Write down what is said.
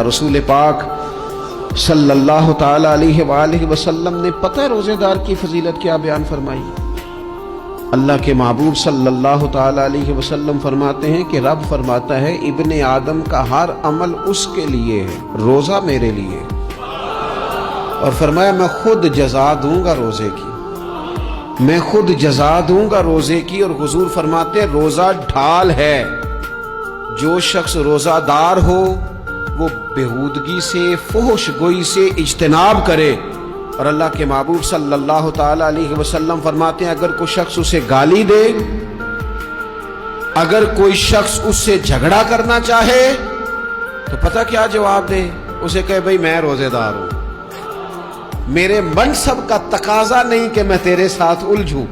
رسول پاک صلی اللہ تعالی علیہ وآلہ وسلم نے پتہ ہے روزے دار کی فضیلت کیا بیان فرمائی؟ اللہ کے محبوب صلی اللہ تعالی علیہ وسلم فرماتے ہیں کہ رب فرماتا ہے ابن آدم کا ہر عمل اس کے لیے ہے، روزہ میرے لیے، اور فرمایا میں خود جزا دوں گا روزے کی، میں خود جزا دوں گا روزے کی۔ اور حضور فرماتے ہیں روزہ ڈھال ہے، جو شخص روزہ دار ہو وہ بےہودگی سے، فحش گوئی سے اجتناب کرے۔ اور اللہ کے محبوب صلی اللہ تعالی علیہ وسلم فرماتے ہیں اگر کوئی شخص اسے گالی دے، اگر کوئی شخص اس سے جھگڑا کرنا چاہے تو پتہ کیا جواب دے؟ اسے کہے بھئی میں روزے دار ہوں، میرے منصب کا تقاضا نہیں کہ میں تیرے ساتھ الجھوں،